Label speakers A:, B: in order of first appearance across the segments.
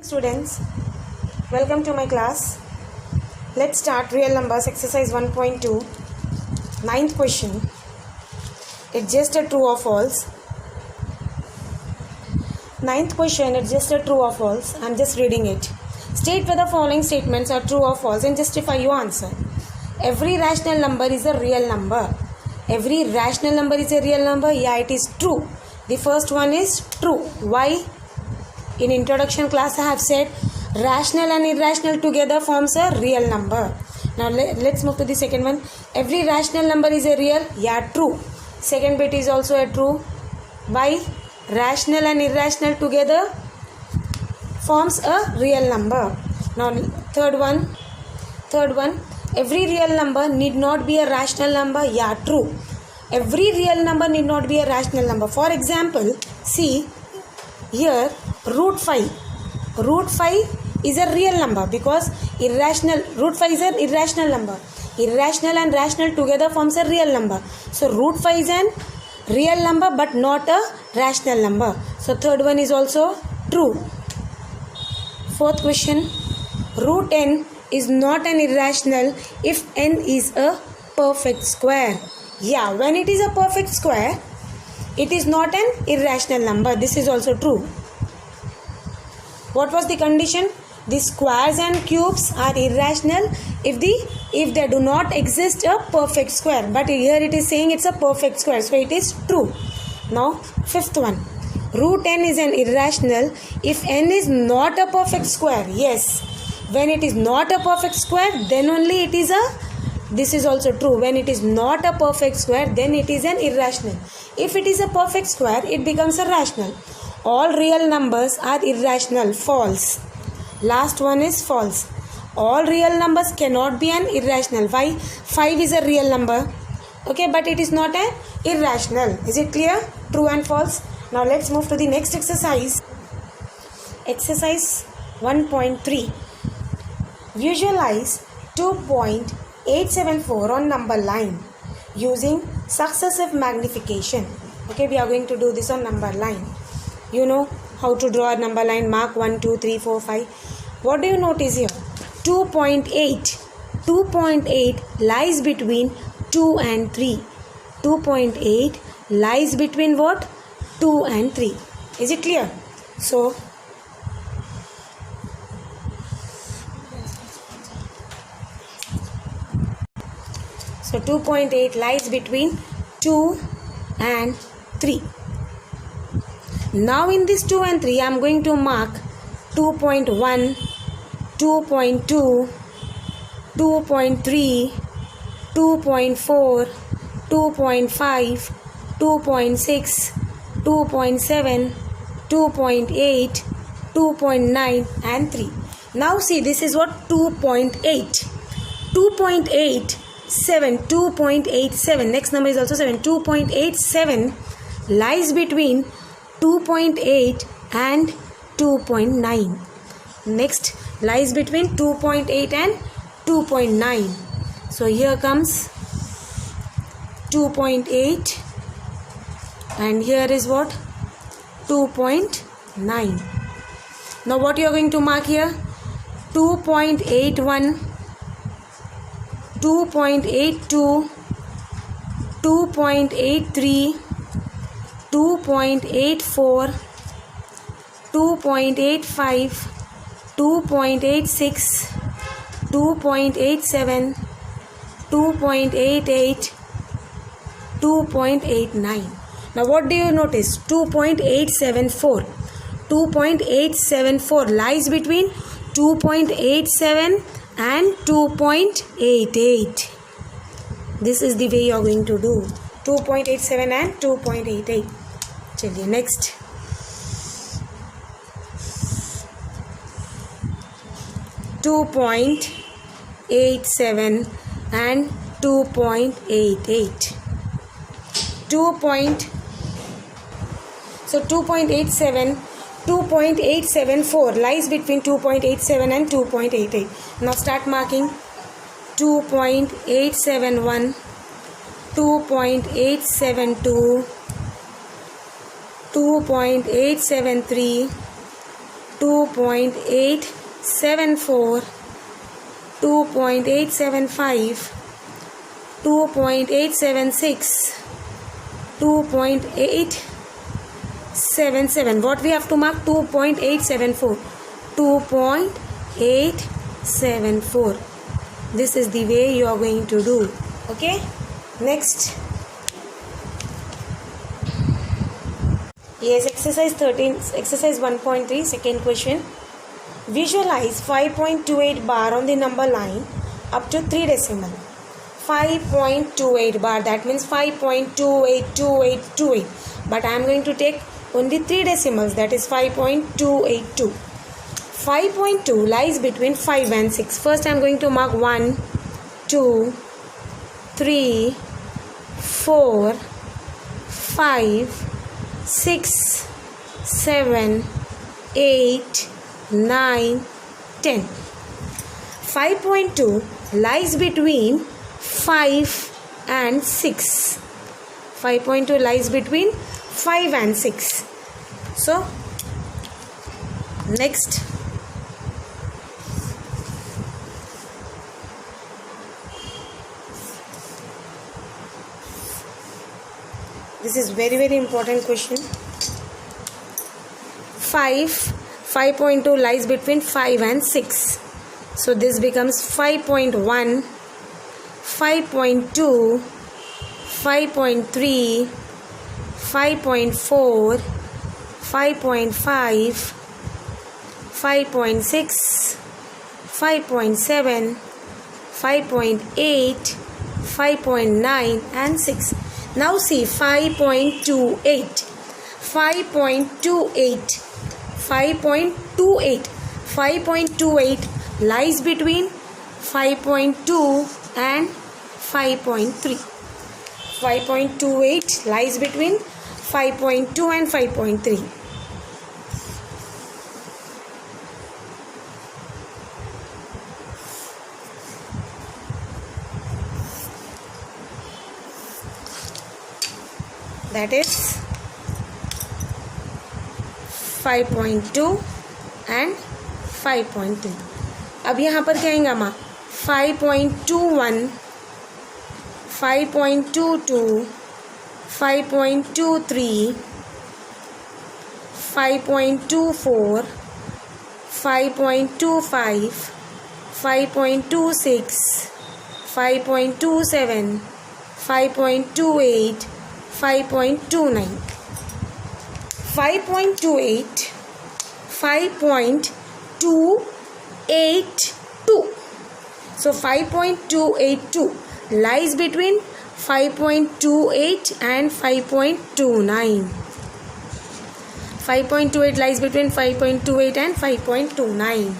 A: Students, welcome to my class. Let's start real numbers exercise 1.2. Ninth question. It's just a true or false. Ninth question, it's just a true or false. I'm just reading it. State whether following statements are true or false and justify your answer. Every rational number is a real number. Every rational number is a real number. Yeah, it is true. The first one is true. Why? In introduction class I have said rational and irrational together forms a real number. Now let's move to the second one. Every rational number is a real. Yeah, true. Second bit is also a true. Why? Rational and irrational together forms a real number. Now third one. Every real number need not be a rational number. Yeah, true. Every real number need not be a rational number. For example, see here root 5 is a real number because root 5 is an irrational number. Irrational and rational together forms a real number. So root 5 is an real number but not a rational number. So third one is also true. Fourth question, root n is not an irrational if n is a perfect square. Yeah, when it is a perfect square, it is not an irrational number. This is also true. What was the condition? The squares and cubes are irrational if they do not exist a perfect square. But here it is saying it's a perfect square. So it is true. Now fifth one. Root n is an irrational if n is not a perfect square. Yes. When it is not a perfect square, then only it is a... This is also true. When it is not a perfect square, then it is an irrational. If it is a perfect square, it becomes a rational. All real numbers are irrational. False. Last one is false. All real numbers cannot be an irrational. Why? 5 is a real number. Okay, but it is not an irrational. Is it clear? True and false. Now let's move to the next exercise. Exercise 1.3. Visualize 2.874 on number line using successive magnification. Okay, we are going to do this on number line. You know how to draw a number line. Mark 1, 2, 3, 4, 5. What do you notice here? 2.8. 2.8 lies between 2 and 3. 2.8 lies between what? 2 and 3. Is it clear? So 2.8 lies between 2 and 3. Now in this 2 and 3, I am going to mark 2.1, 2.2, 2.3, 2.4, 2.5, 2.6, 2.7, 2.8, 2.9 and 3. Now see, this is what 2.8. 2.87. Next number is also 7. 2.87 lies between 2.8 and 2.9. Next lies between 2.8 and 2.9. So here comes 2.8 and here is what? 2.9. Now what you are going to mark here? 2.81, 2.82, 2.83, 2.84, 2.85, 2.86, 2.87, 2.88, 2.89. Now what do you notice? 2.874. 2.874 lies between 2.87 and 2.88. This is the way you are going to do. 2.87 and 2.88. Chaliye next. .87 and 2.88. 2.874 lies between 2.87 and 2.88. Now start marking. 2.871, 2.872, 2.873, 2.874, 2.875, 2.876, 2.877. What we have to mark? 2.874, 2.874. This is the way you are going to do. Okay, next. Yes, exercise 13, exercise 1.3, second question. Visualize 5.28 bar on the number line up to 3 decimal. 5.28 bar, that means 5.282828. But I am going to take only 3 decimals, that is 5.282. 5.2 lies between 5 and 6. First I am going to mark 1, 2, 3, 4, 5, 6, 7, 8, 9, 10. 5.2 lies between 5 and 6. 5.2 lies between 5 and 6. So, next. This is very important question. 5.2 lies between 5 and 6. So this becomes 5.1, 5.2, 5.3, 5.4, 5.5, 5.6, 5.7, 5.8, 5.9 and 6. Now see 5.28, 5.28, 5.28, 5.28 lies between 5.2 and 5.3. 5.28 lies between 5.2 and 5.3. That is 5.2 and 5.3. अब यहाँ पर क्या आएगा माँ? 5.21, 5.22, 5.23, 5.24, 5.25, 5.26, 5.27, 5.28, 5.29. 5.28, 5.282. So 5.282 lies between 5.28 and 5.29. 5.28 lies between 5.28 and 5.29.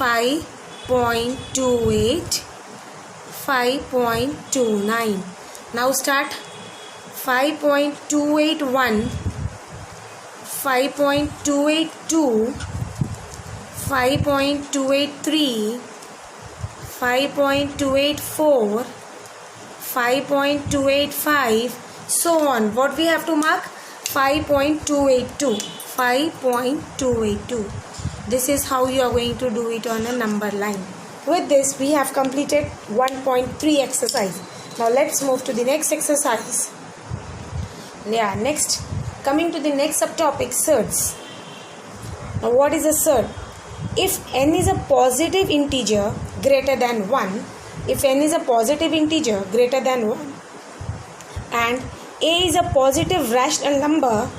A: 5.28, 5.29. Now start. 5.281, 5.282, 5.283, 5.284, 5.285, so on. What we have to mark? 5.282, 5.282. This is how you are going to do it on a number line. With this, we have completed 1.3 exercise. Now let's move to the next exercise. Yeah, next, coming to the next subtopic, surds. Now what is a surd? If n is a positive integer greater than 1, if n is a positive integer greater than 1 and a is a positive rational number,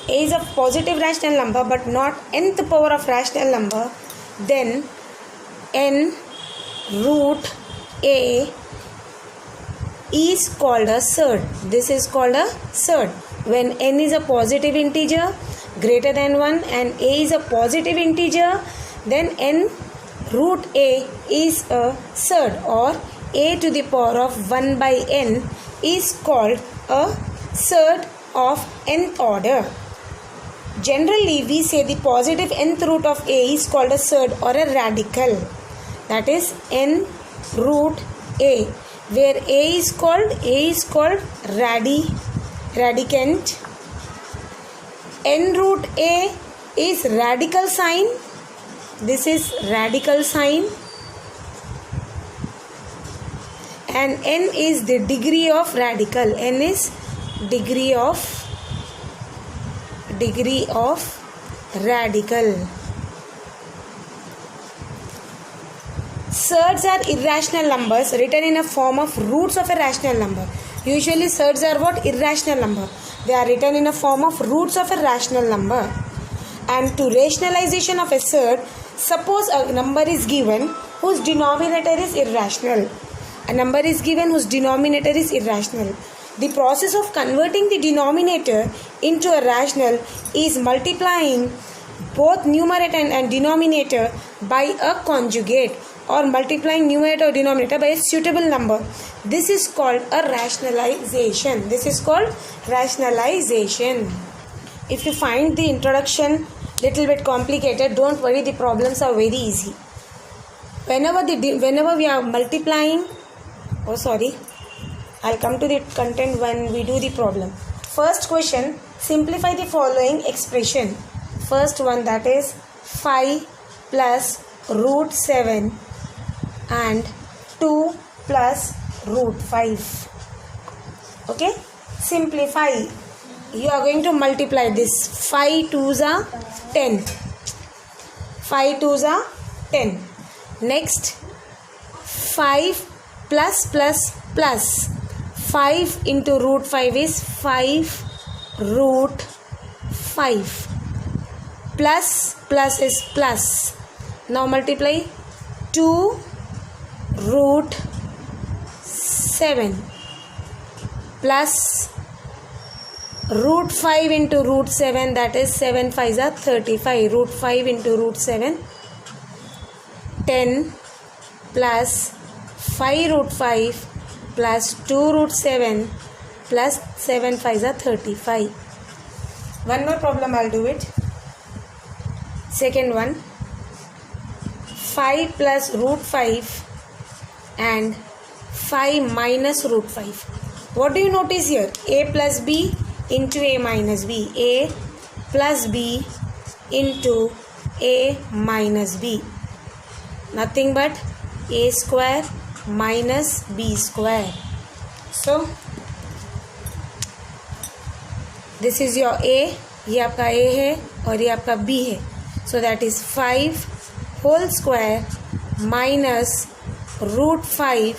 A: a is a positive rational number but not nth power of rational number, then n root a is called a surd. This is called a surd. When n is a positive integer greater than 1 and a is a positive integer, then n root a is a surd, or a to the power of 1 by n is called a surd of nth order. Generally, we say the positive nth root of a is called a surd or a radical. That is n root a. where A is called radicand. N root A is radical sign. This is radical sign. And N is the degree of radical. N is degree of radical. Surds are irrational numbers written in a form of roots of a rational number. Usually surds are what? Irrational number. They are written in a form of roots of a rational number. And to rationalization of a surd, suppose a number is given whose denominator is irrational. A number is given whose denominator is irrational. The process of converting the denominator into a rational is multiplying both numerator and denominator by a conjugate, or multiplying numerator or denominator by a suitable number. This is called a rationalization. If you find the introduction little bit complicated, don't worry, the problems are very easy. Whenever we are multiplying, I'll come to the content when we do the problem. First question, simplify the following expression. First one, that is 5 plus root 7 and 2 plus root 5. Okay, simplify. You are going to multiply this. 5 2s are 10. 5 2s are 10. Next, 5 plus 5 into root 5 is 5 root 5. Plus is plus. Now multiply 2 root 7 plus root 5 into root 7, that is 7 5s are 35. Root 5 into root 7, 10 plus 5 root 5 plus 2 root 7 plus 7 5s are 35. One more problem, I'll do it. Second one, 5 plus root 5 and 5 minus root 5. What do you notice here? A plus B into A minus B. A plus B into A minus B. Nothing but A square minus B square. So this is your A. ये आपका A है और ये आपका B है. So that is 5 whole square minus root 5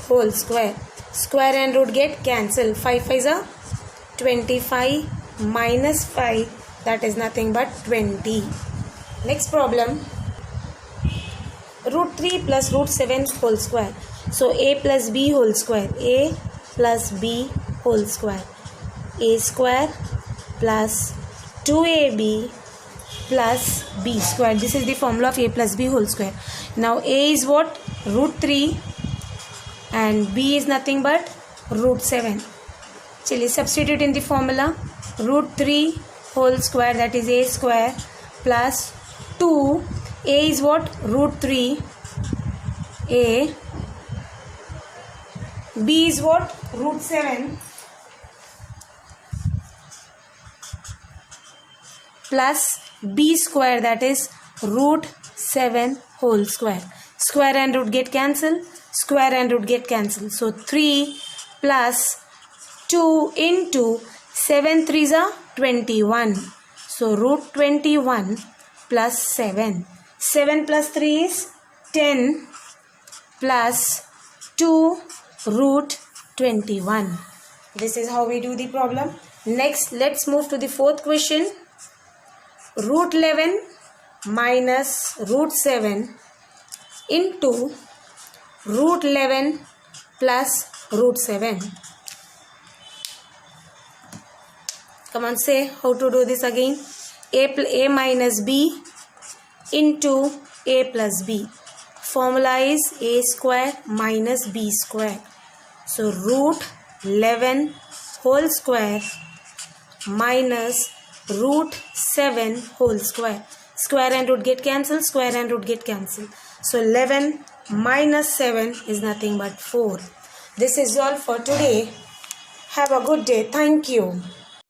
A: whole square. Square and root get cancelled. 5 5s are 25 minus 5, that is nothing but 20. Next problem, root 3 plus root 7 whole square. So A plus B whole square. A plus B whole square. A square plus 2AB plus B square. This is the formula of A plus B whole square. Now A is what? Root 3 and B is nothing but root 7. Chili, substitute in the formula. Root 3 whole square, that is A square plus 2. A is what? Root 3 A. B is what? Root 7 plus B square, that is root 7 whole square. Square and root get cancelled. Square and root get cancelled. So 3 plus 2 into 7 3s are 21. So root 21 plus 7. 7 plus 3 is 10 plus 2 root 21. This is how we do the problem. Next, let's move to the fourth question. Root 11 minus root 7 into root 11 plus root 7. Come on, say how to do this again. A minus B into A plus B. Formula is A square minus B square. So root 11 whole square minus root 7 whole square. Square and root get cancelled. Square and root get cancelled. So 11 minus 7 is nothing but 4. This is all for today. Have a good day. Thank you.